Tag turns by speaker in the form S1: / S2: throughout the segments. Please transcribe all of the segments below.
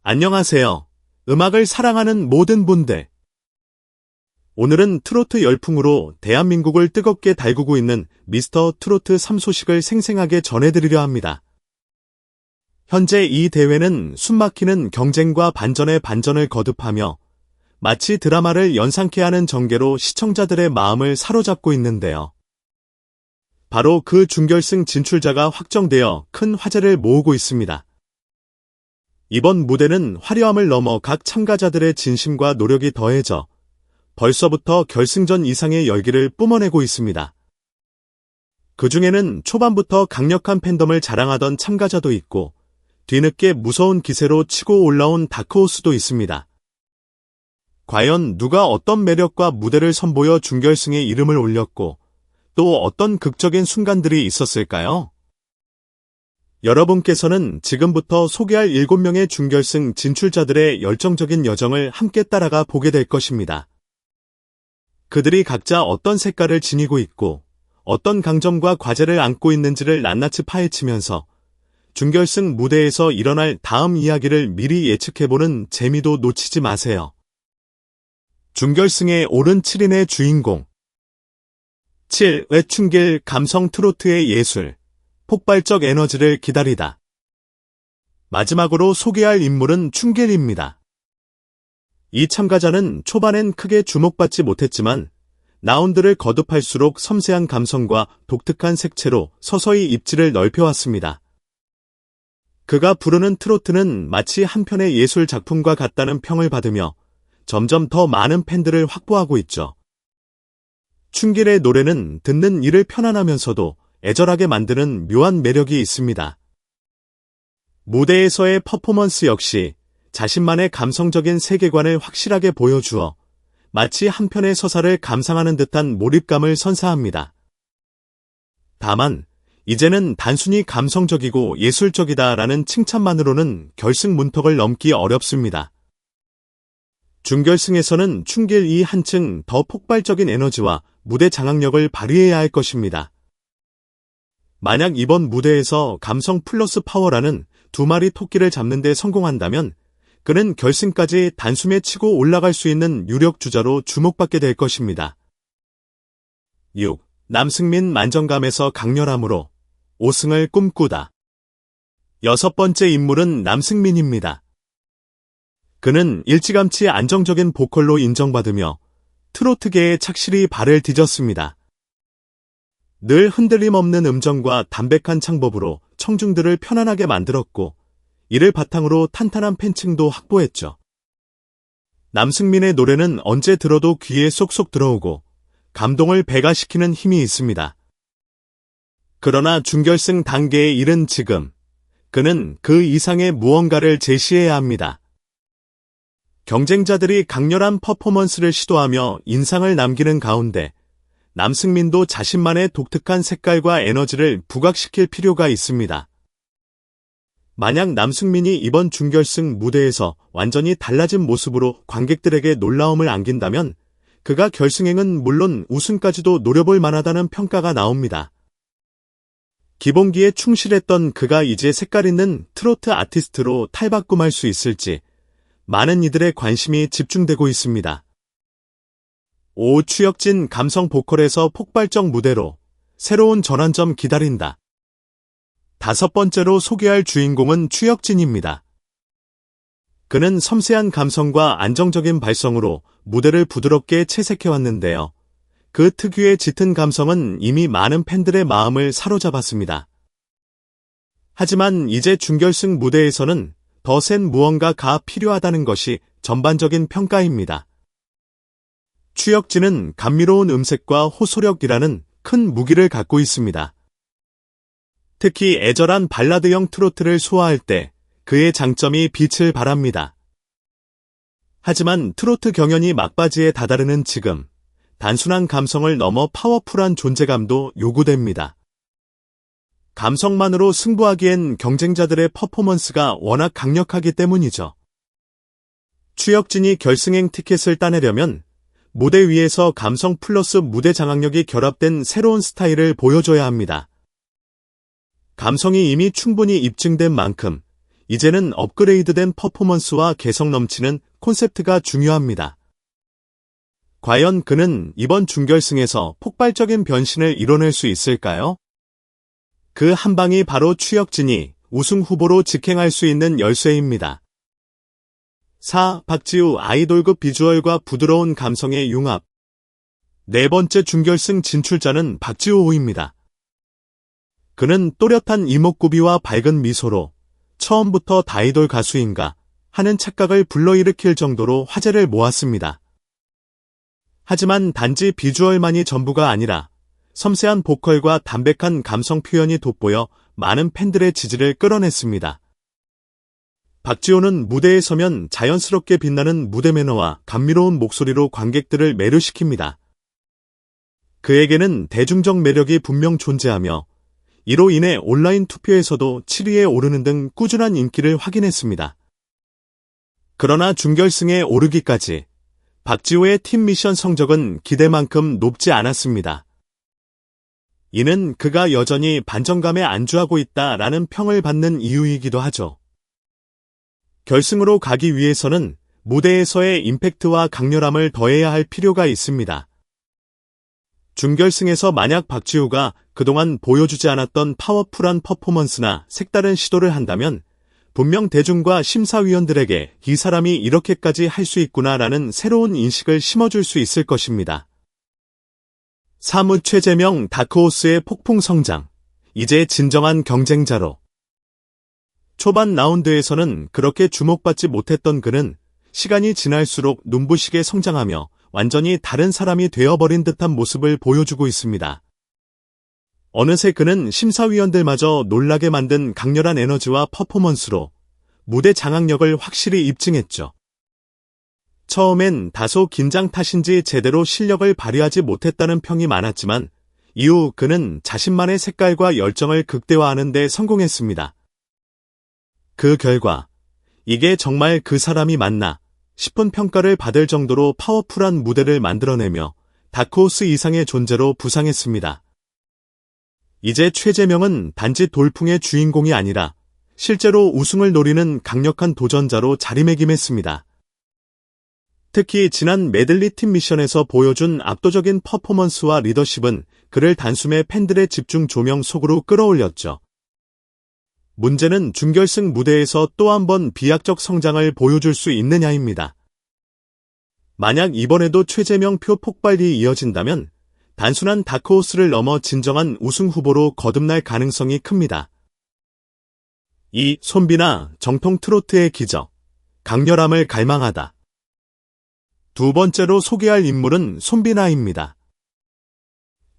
S1: 안녕하세요. 음악을 사랑하는 모든 분들. 오늘은 트로트 열풍으로 대한민국을 뜨겁게 달구고 있는 미스터 트로트 3 소식을 생생하게 전해드리려 합니다. 현재 이 대회는 숨막히는 경쟁과 반전의 반전을 거듭하며 마치 드라마를 연상케 하는 전개로 시청자들의 마음을 사로잡고 있는데요. 바로 그 준결승 진출자가 확정되어 큰 화제를 모으고 있습니다. 이번 무대는 화려함을 넘어 각 참가자들의 진심과 노력이 더해져 벌써부터 결승전 이상의 열기를 뿜어내고 있습니다. 그 중에는 초반부터 강력한 팬덤을 자랑하던 참가자도 있고 뒤늦게 무서운 기세로 치고 올라온 다크호스도 있습니다. 과연 누가 어떤 매력과 무대를 선보여 준결승에 이름을 올렸고 또 어떤 극적인 순간들이 있었을까요? 여러분께서는 지금부터 소개할 7명의 준결승 진출자들의 열정적인 여정을 함께 따라가 보게 될 것입니다. 그들이 각자 어떤 색깔을 지니고 있고 어떤 강점과 과제를 안고 있는지를 낱낱이 파헤치면서 준결승 무대에서 일어날 다음 이야기를 미리 예측해보는 재미도 놓치지 마세요. 준결승에 오른 7인의 주인공 7. 외춘길 감성 트로트의 예술 폭발적 에너지를 기다리다. 마지막으로 소개할 인물은 춘길입니다. 이 참가자는 초반엔 크게 주목받지 못했지만 라운드를 거듭할수록 섬세한 감성과 독특한 색채로 서서히 입지를 넓혀왔습니다. 그가 부르는 트로트는 마치 한 편의 예술 작품과 같다는 평을 받으며 점점 더 많은 팬들을 확보하고 있죠. 춘길의 노래는 듣는 이를 편안하면서도 애절하게 만드는 묘한 매력이 있습니다. 무대에서의 퍼포먼스 역시 자신만의 감성적인 세계관을 확실하게 보여주어 마치 한 편의 서사를 감상하는 듯한 몰입감을 선사합니다. 다만 이제는 단순히 감성적이고 예술적이다라는 칭찬만으로는 결승 문턱을 넘기 어렵습니다. 준결승에서는 춘길 이 한층 더 폭발적인 에너지와 무대 장악력을 발휘해야 할 것입니다. 만약 이번 무대에서 감성 플러스 파워라는 두 마리 토끼를 잡는 데 성공한다면 그는 결승까지 단숨에 치고 올라갈 수 있는 유력 주자로 주목받게 될 것입니다. 6. 남승민 만정감에서 강렬함으로 5승을 꿈꾸다. 6번째 인물은 남승민입니다. 그는 일찌감치 안정적인 보컬로 인정받으며 트로트계에 착실히 발을 뒤졌습니다. 늘 흔들림 없는 음정과 담백한 창법으로 청중들을 편안하게 만들었고 이를 바탕으로 탄탄한 팬층도 확보했죠. 남승민의 노래는 언제 들어도 귀에 쏙쏙 들어오고 감동을 배가시키는 힘이 있습니다. 그러나 준결승 단계에 이른 지금 그는 그 이상의 무언가를 제시해야 합니다. 경쟁자들이 강렬한 퍼포먼스를 시도하며 인상을 남기는 가운데 남승민도 자신만의 독특한 색깔과 에너지를 부각시킬 필요가 있습니다. 만약 남승민이 이번 준결승 무대에서 완전히 달라진 모습으로 관객들에게 놀라움을 안긴다면 그가 결승행은 물론 우승까지도 노려볼 만하다는 평가가 나옵니다. 기본기에 충실했던 그가 이제 색깔 있는 트로트 아티스트로 탈바꿈할 수 있을지 많은 이들의 관심이 집중되고 있습니다. 5. 추혁진 감성 보컬에서 폭발적 무대로 새로운 전환점 기다린다. 5번째로 소개할 주인공은 추혁진입니다. 그는 섬세한 감성과 안정적인 발성으로 무대를 부드럽게 채색해왔는데요. 그 특유의 짙은 감성은 이미 많은 팬들의 마음을 사로잡았습니다. 하지만 이제 준결승 무대에서는 더 센 무언가가 필요하다는 것이 전반적인 평가입니다. 추혁진은 감미로운 음색과 호소력이라는 큰 무기를 갖고 있습니다. 특히 애절한 발라드형 트로트를 소화할 때 그의 장점이 빛을 발합니다. 하지만 트로트 경연이 막바지에 다다르는 지금 단순한 감성을 넘어 파워풀한 존재감도 요구됩니다. 감성만으로 승부하기엔 경쟁자들의 퍼포먼스가 워낙 강력하기 때문이죠. 추혁진이 결승행 티켓을 따내려면 무대 위에서 감성 플러스 무대 장악력이 결합된 새로운 스타일을 보여줘야 합니다. 감성이 이미 충분히 입증된 만큼 이제는 업그레이드된 퍼포먼스와 개성 넘치는 콘셉트가 중요합니다. 과연 그는 이번 준결승에서 폭발적인 변신을 이뤄낼 수 있을까요? 그 한 방이 바로 추혁진이 우승 후보로 직행할 수 있는 열쇠입니다. 4. 박지우 아이돌급 비주얼과 부드러운 감성의 융합. 네 번째 준결승 진출자는 박지우입니다. 그는 또렷한 이목구비와 밝은 미소로 처음부터 다이돌 가수인가 하는 착각을 불러일으킬 정도로 화제를 모았습니다. 하지만 단지 비주얼만이 전부가 아니라 섬세한 보컬과 담백한 감성 표현이 돋보여 많은 팬들의 지지를 끌어냈습니다. 박지호는 무대에 서면 자연스럽게 빛나는 무대 매너와 감미로운 목소리로 관객들을 매료시킵니다. 그에게는 대중적 매력이 분명 존재하며 이로 인해 온라인 투표에서도 7위에 오르는 등 꾸준한 인기를 확인했습니다. 그러나 준결승에 오르기까지 박지호의 팀 미션 성적은 기대만큼 높지 않았습니다. 이는 그가 여전히 반전감에 안주하고 있다라는 평을 받는 이유이기도 하죠. 결승으로 가기 위해서는 무대에서의 임팩트와 강렬함을 더해야 할 필요가 있습니다. 준결승에서 만약 박지우가 그동안 보여주지 않았던 파워풀한 퍼포먼스나 색다른 시도를 한다면 분명 대중과 심사위원들에게 이 사람이 이렇게까지 할 수 있구나라는 새로운 인식을 심어줄 수 있을 것입니다. 3위 최재명 다크호스의 폭풍 성장. 이제 진정한 경쟁자로. 초반 라운드에서는 그렇게 주목받지 못했던 그는 시간이 지날수록 눈부시게 성장하며 완전히 다른 사람이 되어버린 듯한 모습을 보여주고 있습니다. 어느새 그는 심사위원들마저 놀라게 만든 강렬한 에너지와 퍼포먼스로 무대 장악력을 확실히 입증했죠. 처음엔 다소 긴장 탓인지 제대로 실력을 발휘하지 못했다는 평이 많았지만 이후 그는 자신만의 색깔과 열정을 극대화하는 데 성공했습니다. 그 결과 이게 정말 그 사람이 맞나 싶은 평가를 받을 정도로 파워풀한 무대를 만들어내며 다크호스 이상의 존재로 부상했습니다. 이제 최재명은 단지 돌풍의 주인공이 아니라 실제로 우승을 노리는 강력한 도전자로 자리매김했습니다. 특히 지난 메들리 팀 미션에서 보여준 압도적인 퍼포먼스와 리더십은 그를 단숨에 팬들의 집중 조명 속으로 끌어올렸죠. 문제는 준결승 무대에서 또 한 번 비약적 성장을 보여줄 수 있느냐입니다. 만약 이번에도 최재명 표 폭발이 이어진다면 단순한 다크호스를 넘어 진정한 우승 후보로 거듭날 가능성이 큽니다. 2. 손비나 정통 트로트의 기적. 강렬함을 갈망하다. 두 번째로 소개할 인물은 손비나입니다.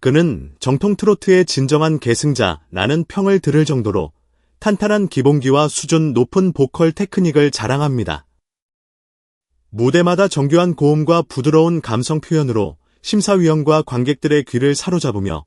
S1: 그는 정통 트로트의 진정한 계승자라는 평을 들을 정도로 탄탄한 기본기와 수준 높은 보컬 테크닉을 자랑합니다. 무대마다 정교한 고음과 부드러운 감성 표현으로 심사위원과 관객들의 귀를 사로잡으며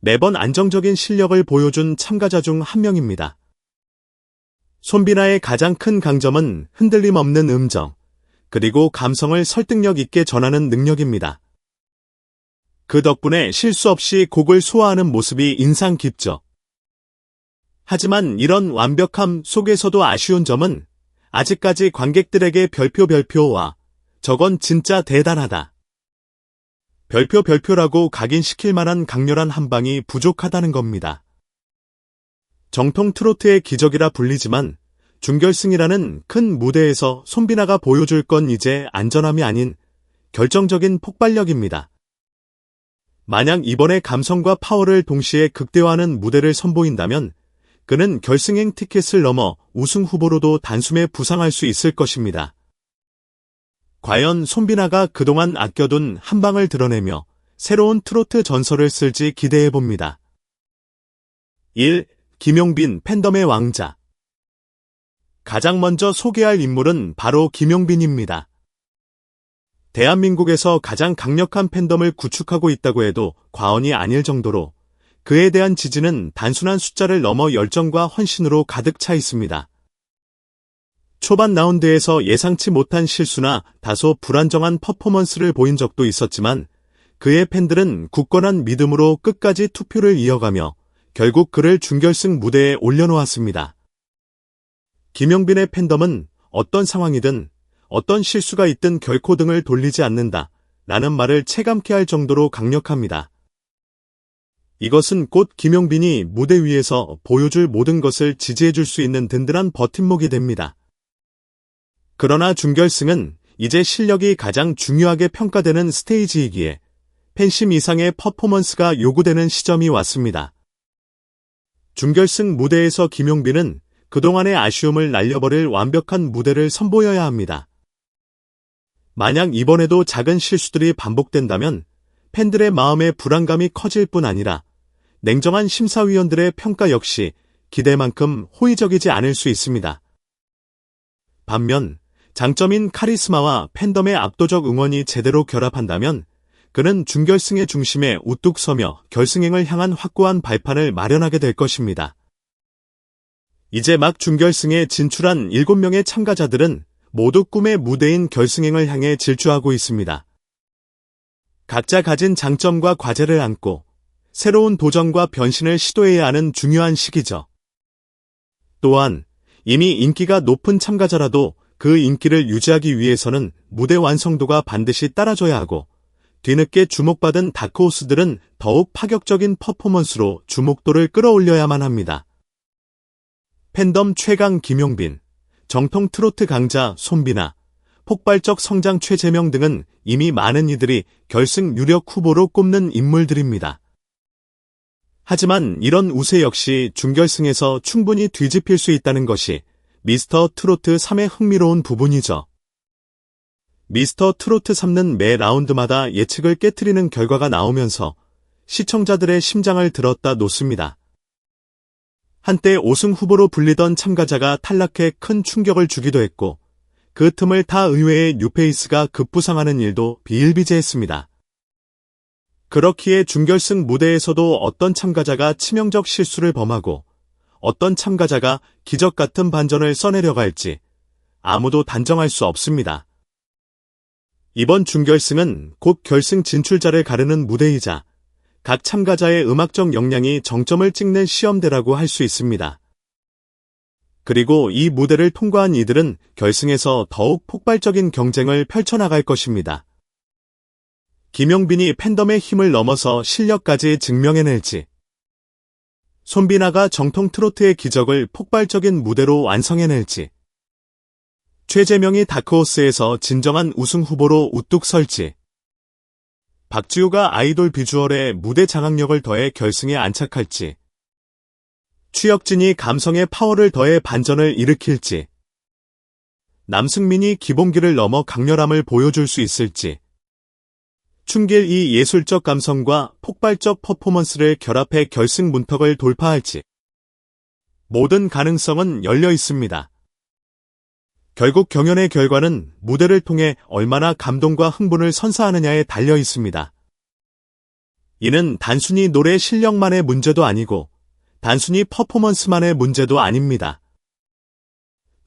S1: 매번 안정적인 실력을 보여준 참가자 중 한 명입니다. 손비나의 가장 큰 강점은 흔들림 없는 음정, 그리고 감성을 설득력 있게 전하는 능력입니다. 그 덕분에 실수 없이 곡을 소화하는 모습이 인상 깊죠. 하지만 이런 완벽함 속에서도 아쉬운 점은 아직까지 관객들에게 별표와 저건 진짜 대단하다. 별표라고 각인시킬 만한 강렬한 한 방이 부족하다는 겁니다. 정통 트로트의 기적이라 불리지만 준결승이라는 큰 무대에서 손비나가 보여줄 건 이제 안전함이 아닌 결정적인 폭발력입니다. 만약 이번에 감성과 파워를 동시에 극대화하는 무대를 선보인다면 그는 결승행 티켓을 넘어 우승 후보로도 단숨에 부상할 수 있을 것입니다. 과연 손비나가 그동안 아껴둔 한 방을 드러내며 새로운 트로트 전설을 쓸지 기대해봅니다. 1. 김용빈 팬덤의 왕자. 가장 먼저 소개할 인물은 바로 김용빈입니다. 대한민국에서 가장 강력한 팬덤을 구축하고 있다고 해도 과언이 아닐 정도로 그에 대한 지지는 단순한 숫자를 넘어 열정과 헌신으로 가득 차 있습니다. 초반 라운드에서 예상치 못한 실수나 다소 불안정한 퍼포먼스를 보인 적도 있었지만 그의 팬들은 굳건한 믿음으로 끝까지 투표를 이어가며 결국 그를 준결승 무대에 올려놓았습니다. 김용빈의 팬덤은 어떤 상황이든 어떤 실수가 있든 결코 등을 돌리지 않는다 라는 말을 체감케 할 정도로 강력합니다. 이것은 곧 김용빈이 무대 위에서 보여줄 모든 것을 지지해줄 수 있는 든든한 버팀목이 됩니다. 그러나 준결승은 이제 실력이 가장 중요하게 평가되는 스테이지이기에 팬심 이상의 퍼포먼스가 요구되는 시점이 왔습니다. 준결승 무대에서 김용빈은 그동안의 아쉬움을 날려버릴 완벽한 무대를 선보여야 합니다. 만약 이번에도 작은 실수들이 반복된다면 팬들의 마음의 불안감이 커질 뿐 아니라 냉정한 심사위원들의 평가 역시 기대만큼 호의적이지 않을 수 있습니다. 반면 장점인 카리스마와 팬덤의 압도적 응원이 제대로 결합한다면 그는 준결승의 중심에 우뚝 서며 결승행을 향한 확고한 발판을 마련하게 될 것입니다. 이제 막 준결승에 진출한 7명의 참가자들은 모두 꿈의 무대인 결승행을 향해 질주하고 있습니다. 각자 가진 장점과 과제를 안고 새로운 도전과 변신을 시도해야 하는 중요한 시기죠. 또한 이미 인기가 높은 참가자라도 그 인기를 유지하기 위해서는 무대 완성도가 반드시 따라줘야 하고 뒤늦게 주목받은 다크호스들은 더욱 파격적인 퍼포먼스로 주목도를 끌어올려야만 합니다. 팬덤 최강 김용빈, 정통 트로트 강자 손비나, 폭발적 성장 최재명 등은 이미 많은 이들이 결승 유력 후보로 꼽는 인물들입니다. 하지만 이런 우세 역시 준결승에서 충분히 뒤집힐 수 있다는 것이 미스터 트로트 3의 흥미로운 부분이죠. 미스터 트로트 3는 매 라운드마다 예측을 깨트리는 결과가 나오면서 시청자들의 심장을 들었다 놓습니다. 한때 5승 후보로 불리던 참가자가 탈락해 큰 충격을 주기도 했고 그 틈을 타 의외의 뉴페이스가 급부상하는 일도 비일비재했습니다. 그렇기에 준결승 무대에서도 어떤 참가자가 치명적 실수를 범하고 어떤 참가자가 기적 같은 반전을 써내려갈지 아무도 단정할 수 없습니다. 이번 준결승은 곧 결승 진출자를 가르는 무대이자 각 참가자의 음악적 역량이 정점을 찍는 시험대라고 할 수 있습니다. 그리고 이 무대를 통과한 이들은 결승에서 더욱 폭발적인 경쟁을 펼쳐나갈 것입니다. 김용빈이 팬덤의 힘을 넘어서 실력까지 증명해낼지, 손비나가 정통 트로트의 기적을 폭발적인 무대로 완성해낼지, 최재명이 다크호스에서 진정한 우승 후보로 우뚝 설지, 박지우가 아이돌 비주얼에 무대 장악력을 더해 결승에 안착할지, 추혁진이 감성의 파워를 더해 반전을 일으킬지, 남승민이 기본기를 넘어 강렬함을 보여줄 수 있을지, 춘길이 예술적 감성과 폭발적 퍼포먼스를 결합해 결승 문턱을 돌파할지, 모든 가능성은 열려 있습니다. 결국 경연의 결과는 무대를 통해 얼마나 감동과 흥분을 선사하느냐에 달려 있습니다. 이는 단순히 노래 실력만의 문제도 아니고 단순히 퍼포먼스만의 문제도 아닙니다.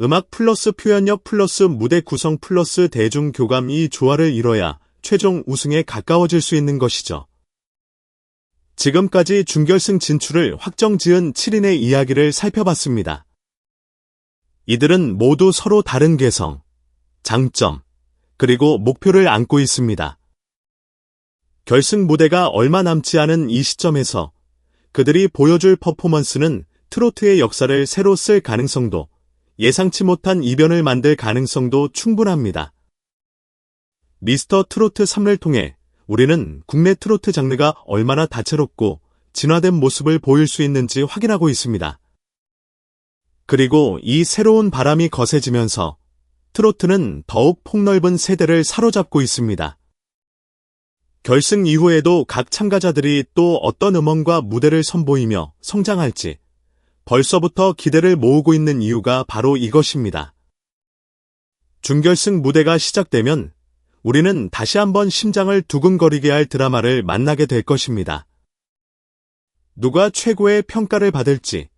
S1: 음악 플러스 표현력 플러스 무대 구성 플러스 대중 교감 이 조화를 이뤄야 최종 우승에 가까워질 수 있는 것이죠. 지금까지 준결승 진출을 확정지은 7인의 이야기를 살펴봤습니다. 이들은 모두 서로 다른 개성, 장점, 그리고 목표를 안고 있습니다. 결승 무대가 얼마 남지 않은 이 시점에서 그들이 보여줄 퍼포먼스는 트로트의 역사를 새로 쓸 가능성도, 예상치 못한 이변을 만들 가능성도 충분합니다. 미스터 트로트 3를 통해 우리는 국내 트로트 장르가 얼마나 다채롭고 진화된 모습을 보일 수 있는지 확인하고 있습니다. 그리고 이 새로운 바람이 거세지면서 트로트는 더욱 폭넓은 세대를 사로잡고 있습니다. 결승 이후에도 각 참가자들이 또 어떤 음원과 무대를 선보이며 성장할지 벌써부터 기대를 모으고 있는 이유가 바로 이것입니다. 준결승 무대가 시작되면 우리는 다시 한번 심장을 두근거리게 할 드라마를 만나게 될 것입니다. 누가 최고의 평가를 받을지,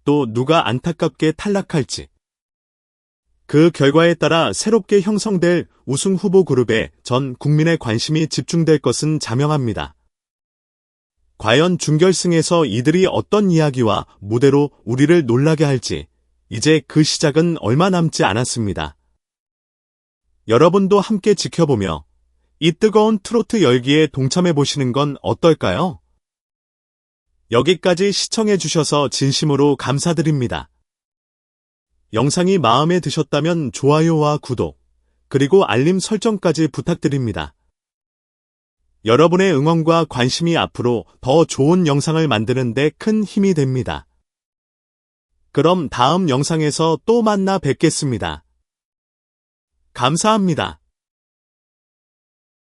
S1: 또 누가 안타깝게 탈락할지, 그 결과에 따라 새롭게 형성될 우승 후보 그룹에 전 국민의 관심이 집중될 것은 자명합니다. 과연 준결승에서 이들이 어떤 이야기와 무대로 우리를 놀라게 할지 이제 그 시작은 얼마 남지 않았습니다. 여러분도 함께 지켜보며 이 뜨거운 트로트 열기에 동참해 보시는 건 어떨까요? 여기까지 시청해 주셔서 진심으로 감사드립니다. 영상이 마음에 드셨다면 좋아요와 구독, 그리고 알림 설정까지 부탁드립니다. 여러분의 응원과 관심이 앞으로 더 좋은 영상을 만드는 데 큰 힘이 됩니다. 그럼 다음 영상에서 또 만나 뵙겠습니다. 감사합니다.